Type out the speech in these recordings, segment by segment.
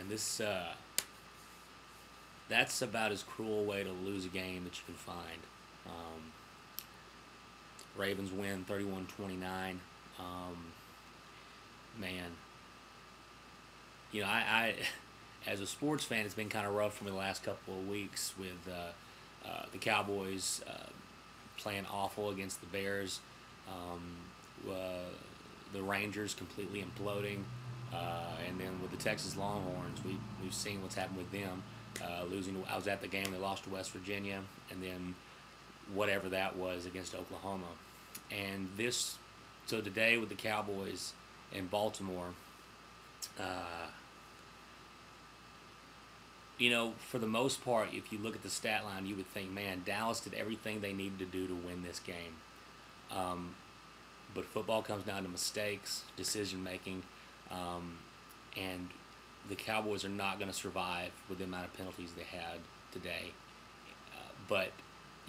man, this that's about as cruel a way to lose a game that you can find. Um, Ravens win 31-29. Man, I as a sports fan, it's been kind of rough for me the last couple of weeks with the Cowboys playing awful against the Bears, the Rangers completely imploding, and then with the Texas Longhorns, we've seen what's happened with them. Losing, I was at the game. They lost to West Virginia, and then whatever that was against Oklahoma, and so today with the Cowboys in Baltimore. Uh, for the most part, if you look at the stat line, you would think, man, Dallas did everything they needed to do to win this game. Um, but football comes down to mistakes, decision making, and the Cowboys are not going to survive with the amount of penalties they had today. But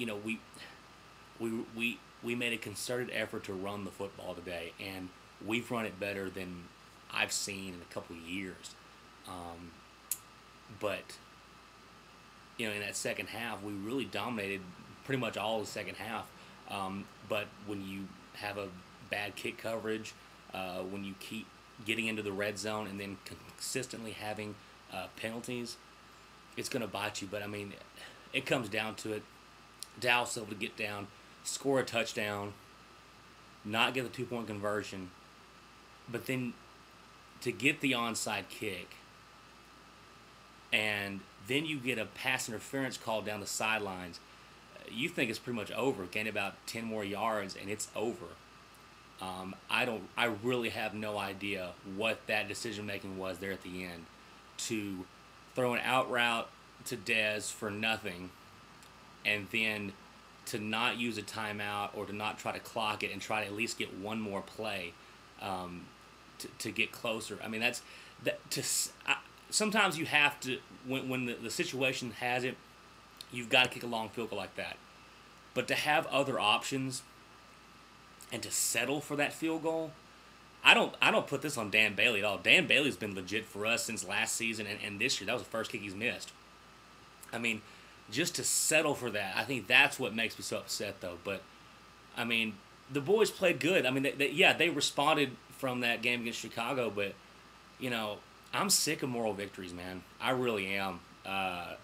we we made a concerted effort to run the football today, and we've run it better than I've seen in a couple of years. Um, but in that second half, we really dominated pretty much all of the second half. But when you have a bad kick coverage, when you keep getting into the red zone and then consistently having penalties, it's going to bite you. But I mean, it comes down to it. Dallas able to get down, score a touchdown, not get the 2-point conversion, but then to get the onside kick, and then you get a pass interference call down the sidelines. You think it's pretty much over. Gain about 10 more yards, and it's over. I really have no idea what that decision making was there at the end, to throw an out route to Dez for nothing, and then to not use a timeout or to not try to clock it and try to at least get one more play to get closer. I mean, that's that. Sometimes you have to, when the situation has it, you've got to kick a long field goal like that. But to have other options and to settle for that field goal, I don't put this on Dan Bailey at all. Dan Bailey's been legit for us since last season and this year. That was the first kick he's missed. I mean, just to settle for that, I think that's what makes me so upset, though. But, I mean, the boys played good. I mean, they responded from that game against Chicago, but, I'm sick of moral victories, man. I really am. And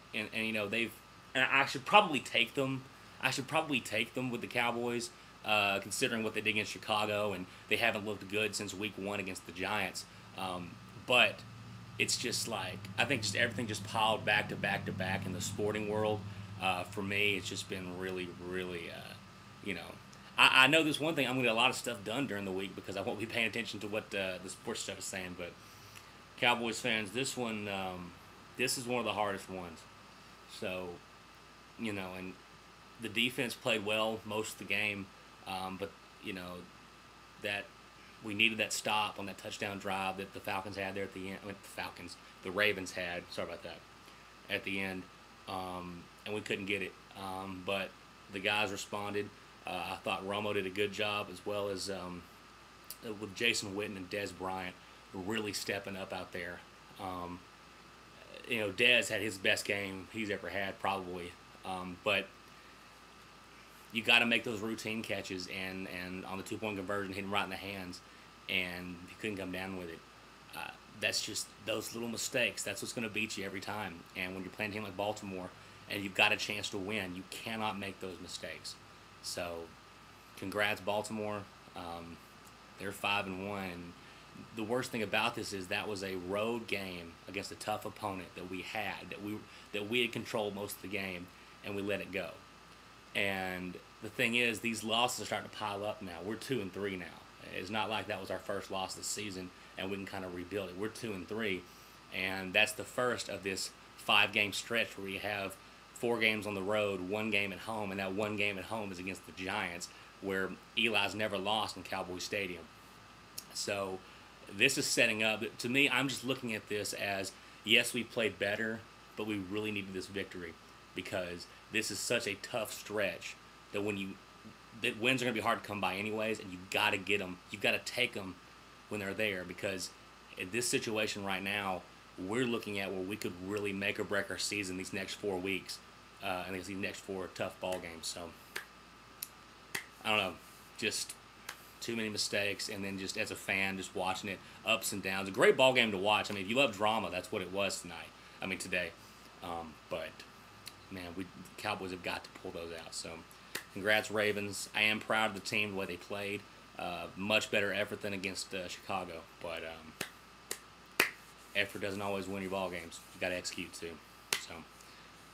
I should probably take them. I should probably take them with the Cowboys, considering what they did against Chicago, and they haven't looked good since week 1 against the Giants. But it's just like, I think just everything just piled back to back to back in the sporting world. For me, it's just been really, really, I know this one thing, I'm going to get a lot of stuff done during the week because I won't be paying attention to what the sports stuff is saying. But Cowboys fans, this one, this is one of the hardest ones. So, and the defense played well most of the game, but, that we needed that stop on that touchdown drive that the Falcons had there at the end. The Ravens had, sorry about that, at the end, and we couldn't get it. But the guys responded. I thought Romo did a good job, as well as with Jason Witten and Dez Bryant really stepping up out there. Dez had his best game he's ever had, probably. But you got to make those routine catches, and on the 2-point conversion, hit him right in the hands, and he couldn't come down with it. That's just those little mistakes. That's what's going to beat you every time. And when you're playing a team like Baltimore, and you've got a chance to win, you cannot make those mistakes. So, congrats, Baltimore. They're 5-1. The worst thing about this is that was a road game against a tough opponent that we had, that we had controlled most of the game, and we let it go. And the thing is, these losses are starting to pile up now. We're 2-3 now. It's not like that was our first loss this season, and we can kind of rebuild it. We're 2-3, and that's the first of this 5-game stretch where you have 4 games on the road, 1 game at home, and that 1 game at home is against the Giants, where Eli's never lost in Cowboy Stadium. So this is setting up. To me, I'm just looking at this as, yes, we played better, but we really needed this victory because this is such a tough stretch that that wins are going to be hard to come by anyways, and you've got to get them. You've got to take them when they're there, because in this situation right now, we're looking at where we could really make or break our season these next 4 weeks, and these next 4 tough ball games. So I don't know, just too many mistakes, and then just as a fan, just watching it, ups and downs. A great ball game to watch. I mean, if you love drama, that's what it was tonight. I mean, today. But man, the Cowboys have got to pull those out. So, congrats, Ravens. I am proud of the team, the way they played. Much better effort than against Chicago. But effort doesn't always win your ball games. You got to execute too. So,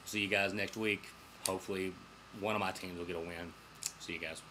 see you guys next week. Hopefully, one of my teams will get a win. See you guys.